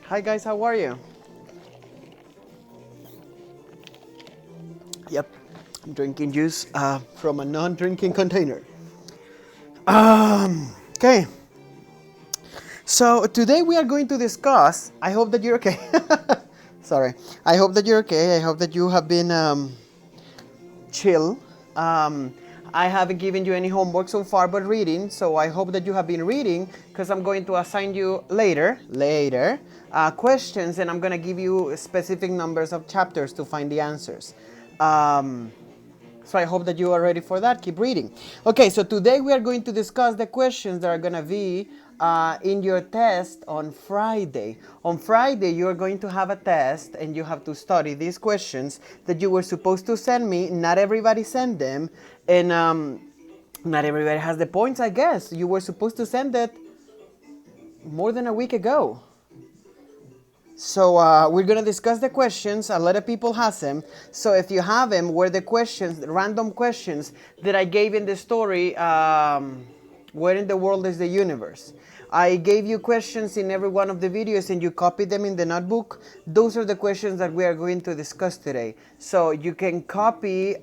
Hi guys, how are you? Yep, I'm drinking juice from a non-drinking container. Okay, so today we are going to discuss. I hope that you're okay. Sorry. I hope that you're okay. I hope that you have been chill. Um, I haven't given you any homework so far but reading, so I hope that you have been reading because I'm going to assign you later, questions, and I'm going to give you specific numbers of chapters to find the answers. So I hope that you are ready for that. Keep reading. Okay, so today we are going to discuss the questions that are going to be in your test on Friday. On Friday, you are going to have a test and you have to study these questions that you were supposed to send me. Not everybody sent them, and not everybody has the points, I guess. You were supposed to send it more than a week ago. So we're gonna discuss the questions. A lot of people has them. So if you have them, were the questions, the random questions that I gave in the story, where in the world is the universe? I gave you questions in every one of the videos and you copied them in the notebook. Those are the questions that we are going to discuss today. So you can copy,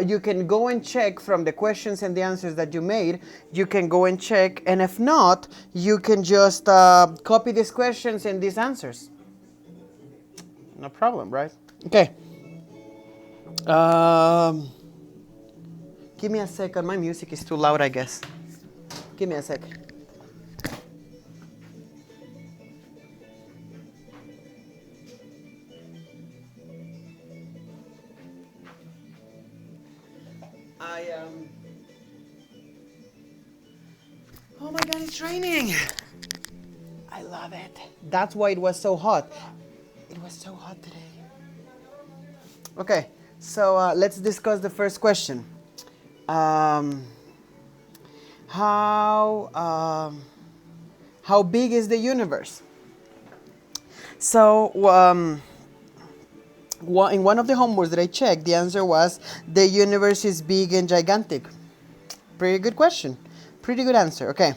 you can go and check from the questions and the answers that you made. You can go and check, and if not, you can just copy these questions and these answers. No problem, right? Okay. Um, Give me a second. My music is too loud, I guess. Give me a sec. I Oh my God, it's raining. I love it. That's why it was so hot. It was so hot today. Okay, so let's discuss the first question. Um, how how big is the universe? So in one of the homeworks that I checked, the answer was the universe is big and gigantic. Pretty good question. Pretty good answer. Okay.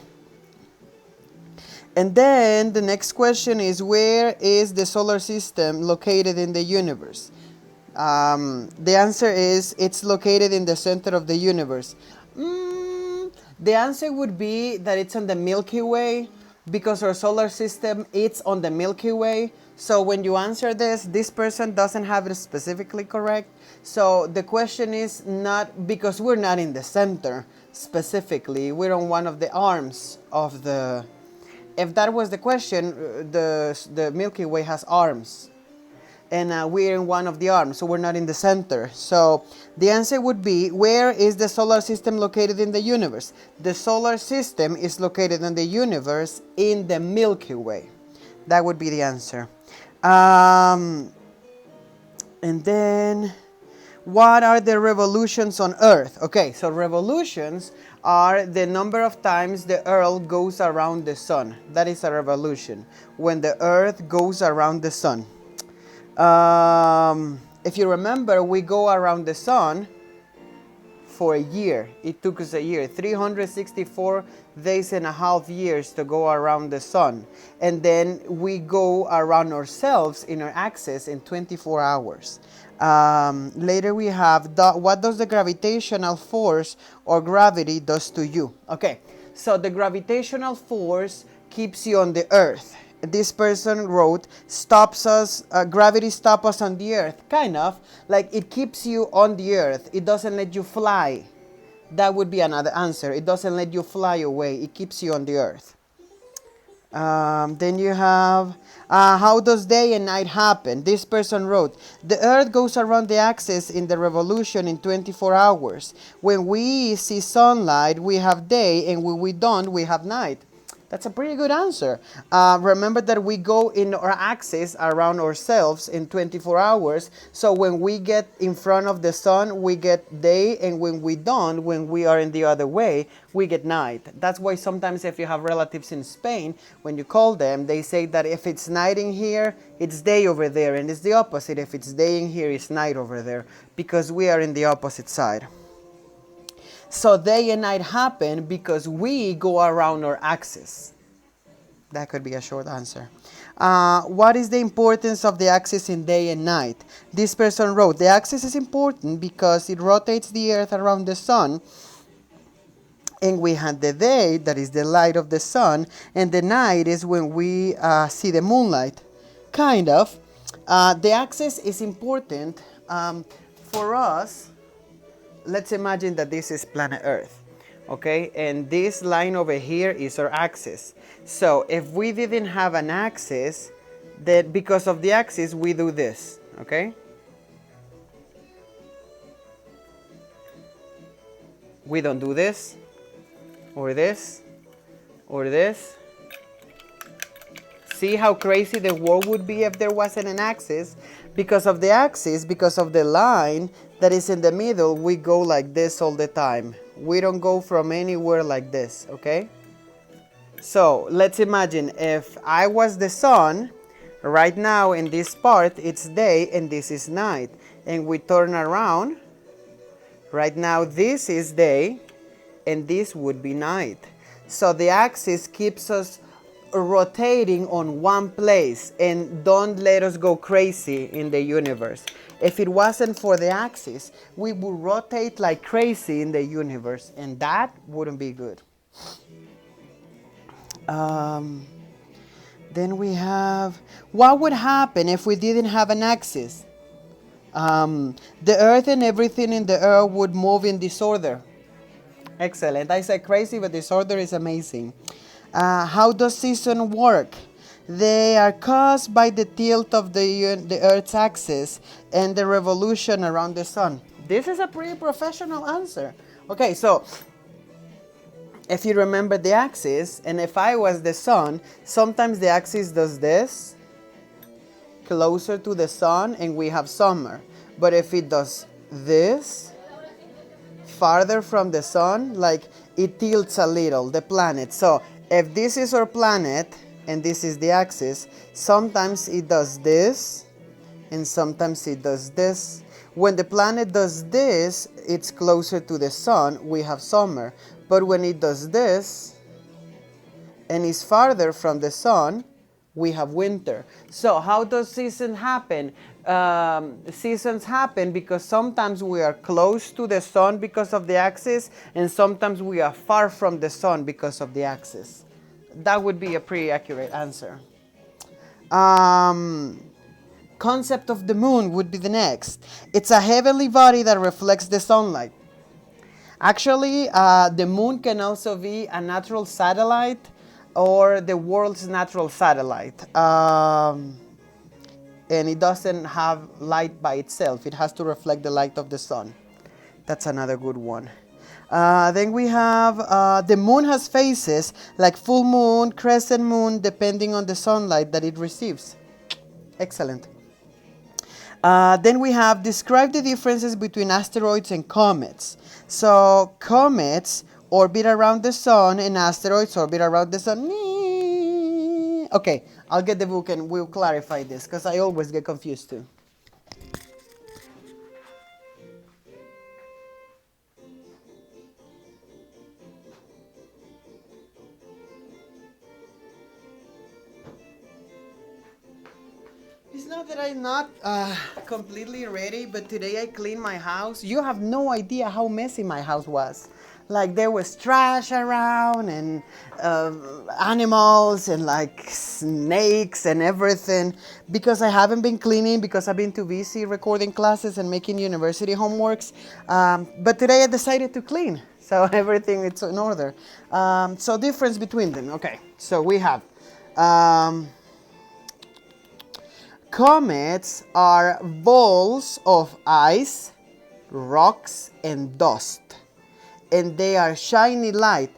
And then the next question is, where is the solar system located in the universe? The answer is, it's located in the center of the universe. The answer would be that it's on the Milky Way, because our solar system it's on the Milky Way. So when you answer this person doesn't have it specifically correct. So the question is not, because we're not in the center specifically, we're on one of the arms of the. If that was the question, the Milky Way has arms, and we're in one of the arms, so we're not in the center. So the answer would be, where is the solar system located in the universe? The solar system is located in the universe in the Milky Way. That would be the answer. And then, what are the revolutions on Earth? Okay, so revolutions are the number of times the Earth goes around the sun. That is a revolution, when the Earth goes around the sun. If you remember, we go around the sun for a year. It took us a year, 364 days and a half years to go around the sun. And then we go around ourselves in our axis in 24 hours. Later we have, what does the gravitational force or gravity does to you? Okay, so the gravitational force keeps you on the earth. This person wrote, stops us, gravity stops us on the earth. Kind of, like it keeps you on the earth. It doesn't let you fly. That would be another answer. It doesn't let you fly away. It keeps you on the earth. Then you have, how does day and night happen? This person wrote, the earth goes around the axis in the revolution in 24 hours. When we see sunlight, we have day, and when we don't, we have night. That's a pretty good answer. Remember that we go in our axis around ourselves in 24 hours. So when we get in front of the sun, we get day, and when we don't, when we are in the other way, we get night. That's why sometimes if you have relatives in Spain, when you call them, they say that if it's night in here, it's day over there, and it's the opposite. If it's day in here, it's night over there, because we are in the opposite side. So day and night happen because we go around our axis. That could be a short answer. What is the importance of the axis in day and night? This person wrote, the axis is important because it rotates the earth around the sun, and we have the day, that is the light of the sun, and the night is when we see the moonlight. Kind of. The axis is important for us. Let's imagine that this is planet Earth, okay? And this line over here is our axis. So if we didn't have an axis, that because of the axis, we do this, okay? We don't do this, or this, or this. See how crazy the world would be if there wasn't an axis? Because of the axis, because of the line that is in the middle, we go like this all the time. We don't go from anywhere like this, okay? So let's imagine if I was the sun, right now in this part it's day and this is night. And we turn around, right now this is day and this would be night. So the axis keeps us rotating on one place and don't let us go crazy in the universe. If it wasn't for the axis, we would rotate like crazy in the universe, and that wouldn't be good. Then we have, what would happen if we didn't have an axis? The earth and everything in the earth would move in disorder. Excellent. I said crazy, but disorder is amazing. How does season work? They are caused by the tilt of the Earth's axis and the revolution around the sun. This is a pretty professional answer. Okay, so if you remember the axis, and if I was the sun, sometimes the axis does this, closer to the sun, and we have summer. But if it does this, farther from the sun, like it tilts a little, the planet. So if this is our planet, and this is the axis, sometimes it does this, and sometimes it does this. When the planet does this, it's closer to the sun, we have summer. But when it does this, and is farther from the sun, we have winter. So how does season happen? Seasons happen because sometimes we are close to the sun because of the axis, and sometimes we are far from the sun because of the axis. That would be a pretty accurate answer. Concept of the moon would be the next. It's a heavenly body that reflects the sunlight. Actually, the moon can also be a natural satellite or the world's natural satellite. And it doesn't have light by itself. It has to reflect the light of the sun. That's another good one. Then we have the moon has phases like full moon, crescent moon, depending on the sunlight that it receives. Excellent. Then we have describe the differences between asteroids and comets. So comets orbit around the sun and asteroids orbit around the sun. Okay, I'll get the book and we'll clarify this because I always get confused too. It's not that I'm not completely ready, but today I cleaned my house. You have no idea how messy my house was. Like there was trash around and animals and like snakes and everything because I haven't been cleaning because I've been too busy recording classes and making university homeworks. But today I decided to clean. So everything is in order. So difference between them. Okay, so we have... comets are balls of ice, rocks, and dust. And they are shiny light.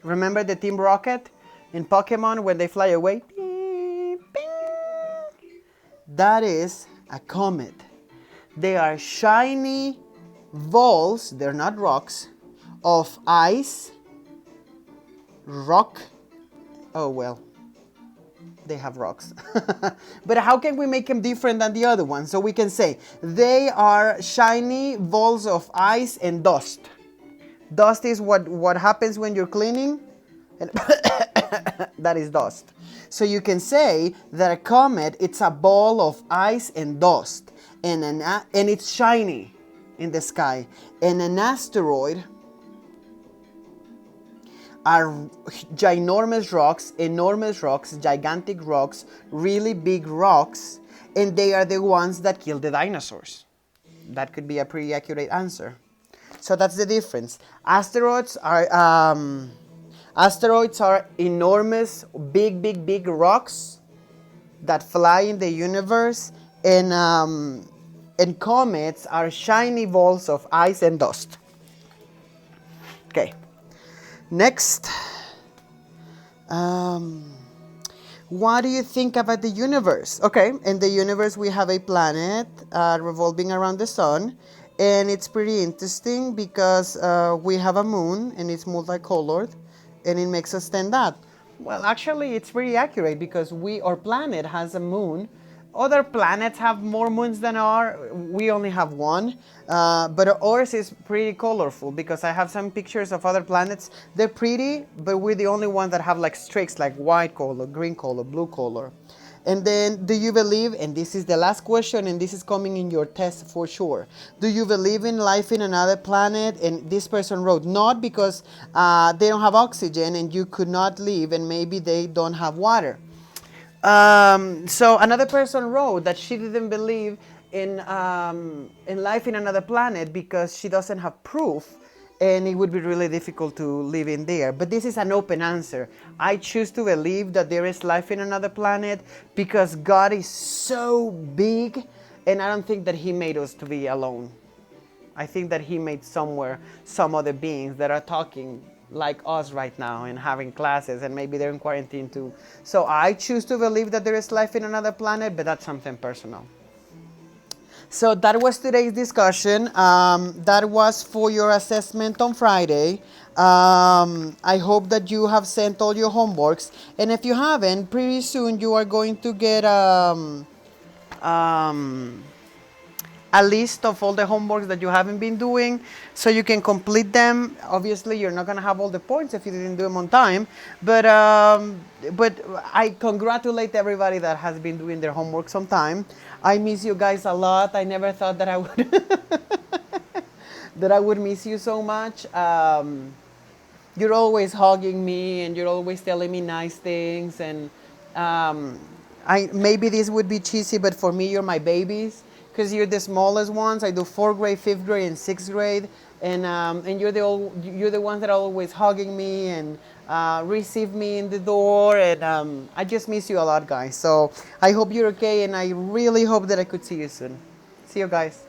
Remember the Team Rocket in Pokemon when they fly away? That is a comet. They are shiny balls, they're not rocks, of ice, rock, oh well. They have rocks. But how can we make them different than the other ones? So we can say they are shiny balls of ice and dust. Dust is what happens when you're cleaning. And that is dust. So you can say that a comet, it's a ball of ice and dust, and it's shiny in the sky. And an asteroid are ginormous rocks, enormous rocks, gigantic rocks, really big rocks, and they are the ones that killed the dinosaurs. That could be a pretty accurate answer. So that's the difference. Asteroids are enormous, big rocks that fly in the universe, and comets are shiny balls of ice and dust. Okay. Next, what do you think about the universe? Okay, in the universe we have a planet revolving around the sun, and it's pretty interesting because we have a moon and it's multicolored, and it makes us stand out. Well, actually, it's pretty accurate because our planet has a moon. Other planets have more moons than ours. We only have one, but ours is pretty colorful because I have some pictures of other planets. They're pretty, but we're the only ones that have like streaks, like white color, green color, blue color. And then, do you believe, and this is the last question, and this is coming in your test for sure, do you believe in life in another planet? And this person wrote, not because they don't have oxygen and you could not live, and maybe they don't have water. So another person wrote that she didn't believe in life in another planet because she doesn't have proof, and it would be really difficult to live in there. But this is an open answer. I choose to believe that there is life in another planet because God is so big, and I don't think that He made us to be alone. I think that He made somewhere some other beings that are talking like us right now and having classes, and maybe they're in quarantine too. So I choose to believe that there is life in another planet, but that's something personal. So that was today's discussion. That was for your assessment on Friday. I hope that you have sent all your homeworks, and if you haven't, pretty soon you are going to get a list of all the homeworks that you haven't been doing, so you can complete them. Obviously, you're not gonna have all the points if you didn't do them on time, but I congratulate everybody that has been doing their homeworks on time. I miss you guys a lot. I never thought that I would that I would miss you so much. You're always hugging me, and you're always telling me nice things, and maybe this would be cheesy, but for me, you're my babies. Because you're the smallest ones. I do 4th grade, 5th grade, and 6th grade, and you're the ones that are always hugging me and receive me in the door, and I just miss you a lot, guys. So I hope you're okay, and I really hope that I could see you soon. See you, guys.